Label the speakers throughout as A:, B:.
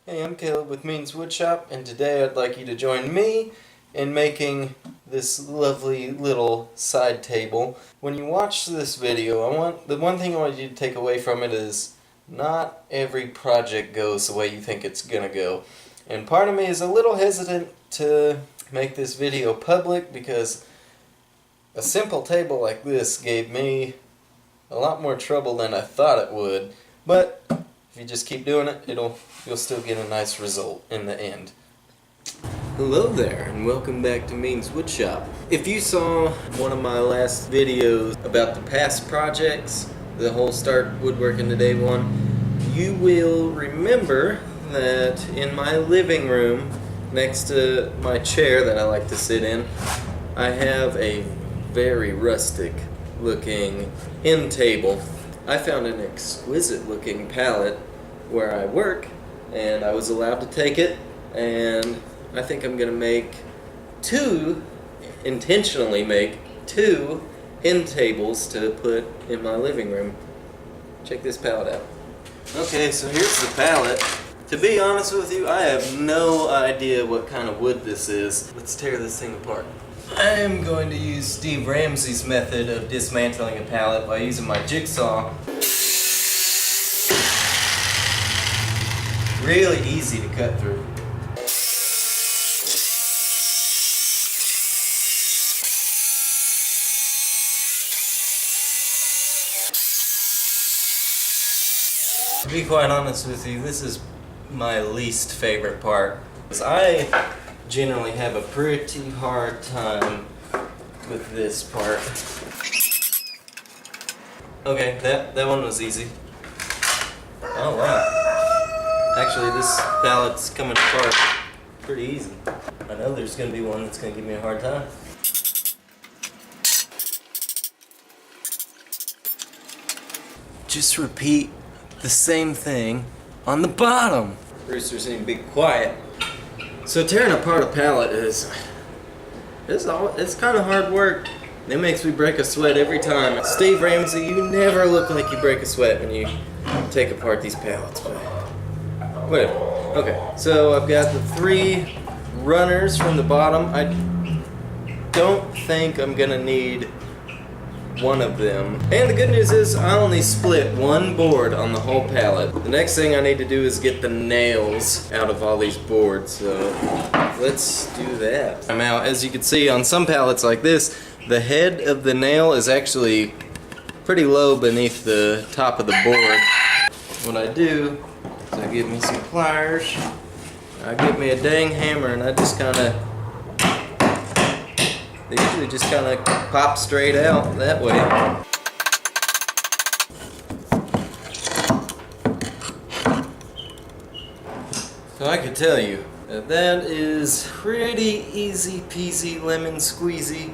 A: Hey, I'm Caleb with Woodshop, and today I'd like you to join me in making this lovely little side table. When you watch this video, the one thing I want you to take away from it is not every project goes the way you think it's gonna go. And part of me is a little hesitant to make this video public because a simple table like this gave me a lot more trouble than I thought it would. But if you just keep doing it, you'll still get a nice result in the end. Hello there, and welcome back to Woodshop. If you saw one of my last videos about the past projects, the whole Start Woodworking Today one, you will remember that in my living room, next to my chair that I like to sit in, I have a very rustic looking end table. I found an exquisite looking pallet where I work, and I was allowed to take it, and I think I'm gonna intentionally make two end tables to put in my living room. Check this pallet out. Okay, so here's the pallet. To be honest with you, I have no idea what kind of wood this is. Let's tear this thing apart. I am going to use Steve Ramsey's method of dismantling a pallet by using my jigsaw. Really easy to cut through. To be quite honest with you, this is my least favorite part, because I generally have a pretty hard time with this part. Okay, that one was easy. Oh wow. Actually, this pallet's coming apart pretty easy. I know there's going to be one that's going to give me a hard time. Just repeat the same thing on the bottom. Rooster's seem to be quiet. So tearing apart a pallet it's kind of hard work. It makes me break a sweat every time. Steve Ramsey, you never look like you break a sweat when you take apart these pallets. But whatever. Okay, so I've got the 3 runners from the bottom. I don't think I'm gonna need one of them. And the good news is I only split one board on the whole pallet. The next thing I need to do is get the nails out of all these boards, so let's do that. Now, as you can see on some pallets like this, the head of the nail is actually pretty low beneath the top of the board. What I do is I get me some pliers, I get me a dang hammer, and I just kind of, they usually just kind of pop straight out that way. So I could tell you that is pretty easy peasy lemon squeezy,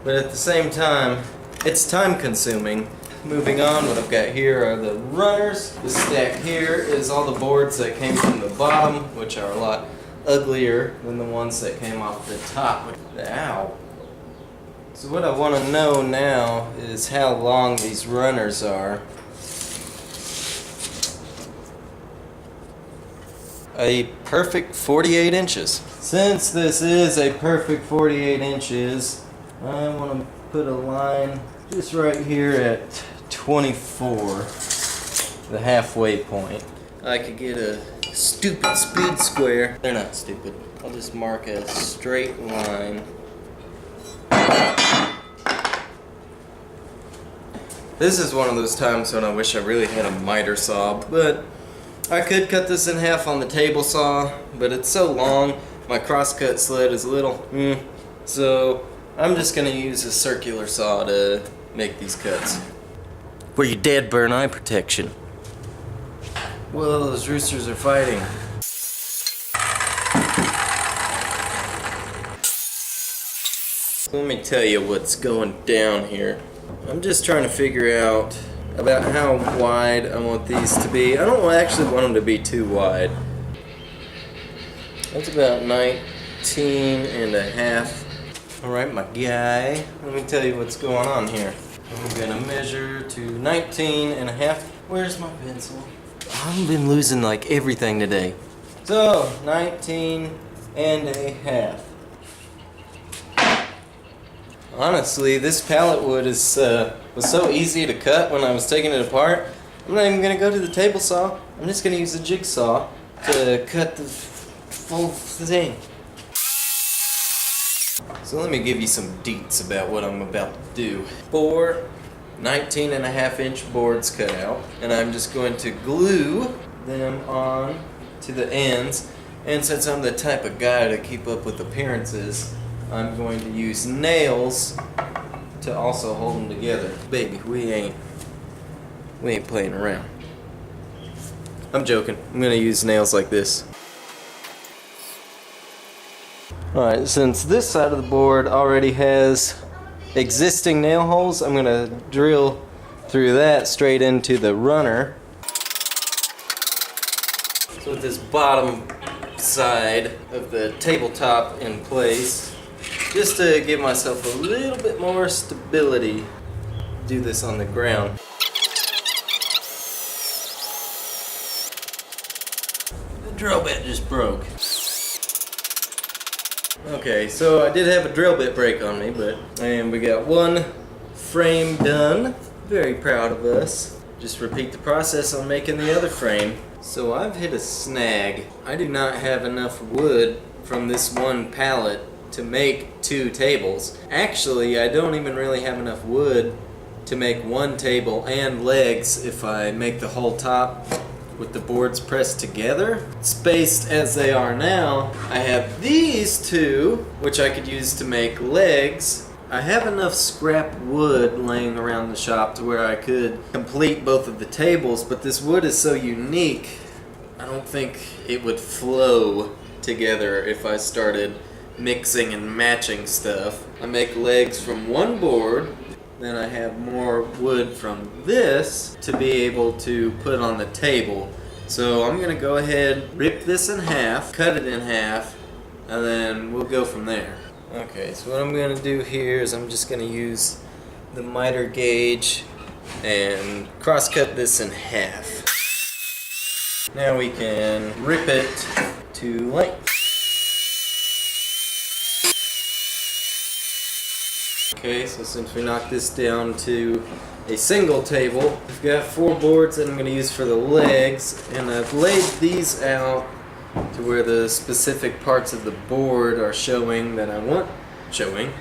A: but at the same time, it's time consuming. Moving on, what I've got here are the runners. The stack here is all the boards that came from the bottom, which are a lot uglier than the ones that came off the top. Ow. So what I want to know now is how long these runners are. A perfect 48 inches. Since this is a perfect 48 inches, I want to put a line just right here at 24, the halfway point. I could get a stupid speed square. They're not stupid. I'll just mark a straight line. This is one of those times when I wish I really had a miter saw, but I could cut this in half on the table saw, but it's so long, my crosscut sled is a little, so I'm just going to use a circular saw to make these cuts. Where you dead, burn eye protection. Well, those roosters are fighting. Let me tell you what's going down here. I'm just trying to figure out about how wide I want these to be. I don't actually want them to be too wide. That's about 19 and a half. Alright, my guy, let me tell you what's going on here. I'm gonna measure to 19 and a half. Where's my pencil? I've been losing like everything today. So, 19 and a half. Honestly, this pallet wood was so easy to cut when I was taking it apart. I'm not even going to go to the table saw. I'm just going to use a jigsaw to cut the full thing. So let me give you some deets about what I'm about to do. 4 19.5-inch boards cut out, and I'm just going to glue them on to the ends. And since I'm the type of guy to keep up with appearances, I'm going to use nails to also hold them together. Baby, we ain't playing around. I'm joking. I'm gonna use nails like this. Alright, since this side of the board already has existing nail holes, I'm gonna drill through that straight into the runner. So with this bottom side of the tabletop in place, just to give myself a little bit more stability, do this on the ground. The drill bit just broke. Okay, so I did have a drill bit break on me, and we got one frame done. Very proud of us. Just repeat the process on making the other frame. So I've hit a snag. I do not have enough wood from this one pallet to make 2 tables. Actually, I don't even really have enough wood to make 1 table and legs if I make the whole top with the boards pressed together. Spaced as they are now, I have these 2, which I could use to make legs. I have enough scrap wood laying around the shop to where I could complete both of the tables, but this wood is so unique, I don't think it would flow together if I started mixing and matching stuff. I make legs from 1 board, then I have more wood from this to be able to put on the table. So I'm gonna go ahead, rip this in half, cut it in half, and then we'll go from there. Okay, so what I'm gonna do here is I'm just gonna use the miter gauge and cross cut this in half. Now we can rip it to length. Okay, so since we knocked this down to a single table, we've got 4 boards that I'm going to use for the legs, and I've laid these out to where the specific parts of the board are showing that I want showing.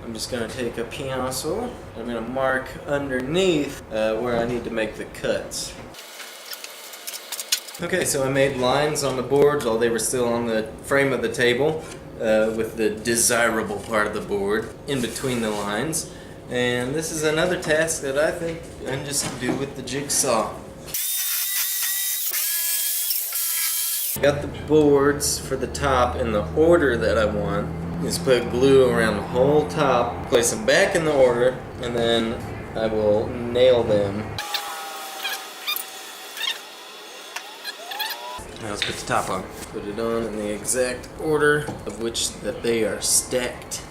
A: I'm just going to take a pencil, I'm going to mark underneath where I need to make the cuts. Okay, so I made lines on the boards while they were still on the frame of the table. With the desirable part of the board in between the lines. And this is another task that I think I can just do with the jigsaw. Got the boards for the top in the order that I want. Just put glue around the whole top, place them back in the order, and then I will nail them. Now let's put the top on. Put it on in the exact order of which that they are stacked.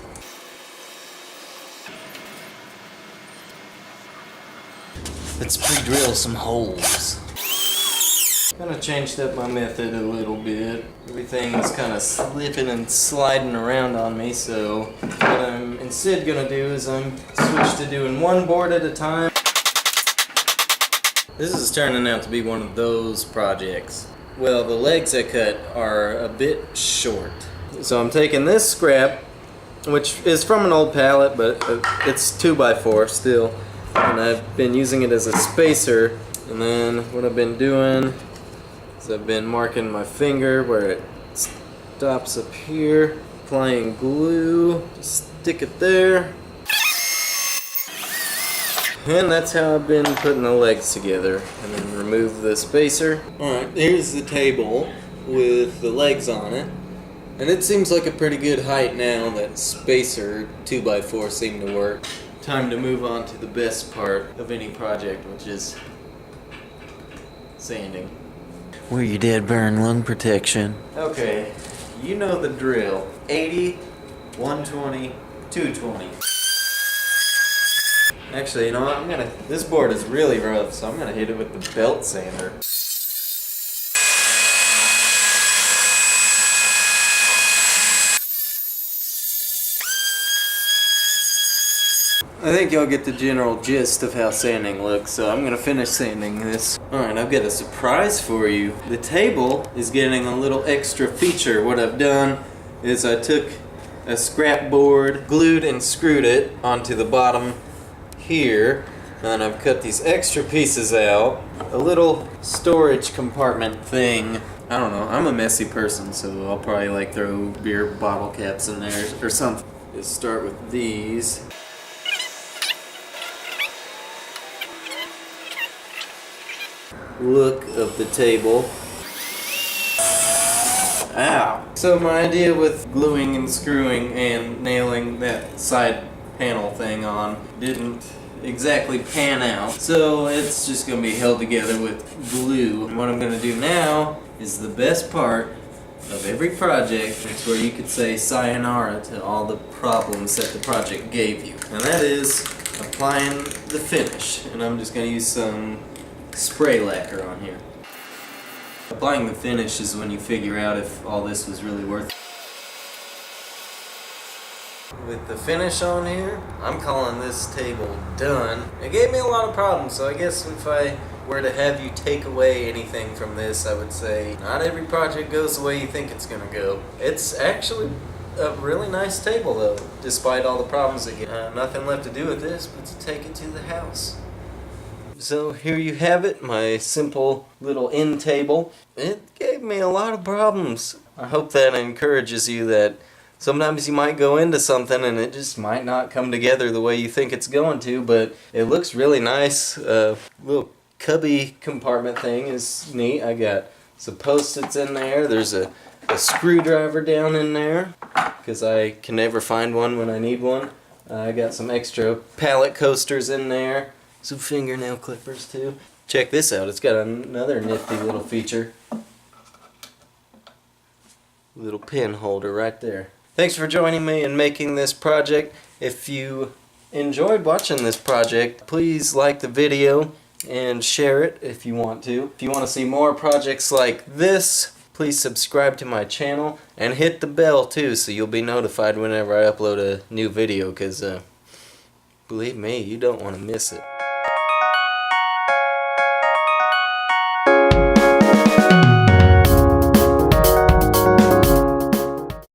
A: Let's pre-drill some holes. Kind of changed up my method a little bit. Everything is kind of slipping and sliding around on me, so what I'm instead gonna do is I'm switch to doing 1 board at a time. This is turning out to be one of those projects. Well, the legs I cut are a bit short. So I'm taking this scrap, which is from an old pallet, but it's 2x4 still. And I've been using it as a spacer. And then what I've been doing is I've been marking my finger where it stops up here, applying glue, just stick it there. And that's how I've been putting the legs together. And then remove the spacer. Alright, here's the table with the legs on it. And it seems like a pretty good height now. That spacer 2x4 seemed to work. Time to move on to the best part of any project, which is sanding.
B: Where you dead burn lung protection.
A: Okay, you know the drill. 80, 120, 220. Actually, you know what? This board is really rough, so I'm gonna hit it with the belt sander. I think y'all get the general gist of how sanding looks, so I'm gonna finish sanding this. Alright, I've got a surprise for you. The table is getting a little extra feature. What I've done is I took a scrap board, glued and screwed it onto the bottom here, and then I've cut these extra pieces out. A little storage compartment thing. I don't know, I'm a messy person, so I'll probably like throw beer bottle caps in there or something. Let's start with these. Look of the table. Ow! So my idea with gluing and screwing and nailing that side panel thing on didn't exactly pan out. So it's just going to be held together with glue. And what I'm going to do now is the best part of every project. It's where you could say sayonara to all the problems that the project gave you. And that is applying the finish. And I'm just going to use some spray lacquer on here. Applying the finish is when you figure out if all this was really worth it. With the finish on here, I'm calling this table done. It gave me a lot of problems, so I guess if I were to have you take away anything from this, I would say not every project goes the way you think it's gonna go. It's actually a really nice table though, despite all the problems that you have. Nothing left to do with this but to take it to the house. So here you have it, my simple little end table. It gave me a lot of problems. I hope that encourages you that sometimes you might go into something and it just might not come together the way you think it's going to, but it looks really nice. Little cubby compartment thing is neat. I got some post-its in there. There's a screwdriver down in there because I can never find one when I need one. I got some extra pallet coasters in there. Some fingernail clippers too. Check this out, it's got another nifty little feature. Little pen holder right there. Thanks for joining me in making this project. If you enjoyed watching this project, please like the video and share it if you want to. If you want to see more projects like this, please subscribe to my channel and hit the bell too so you'll be notified whenever I upload a new video, because believe me, you don't want to miss it.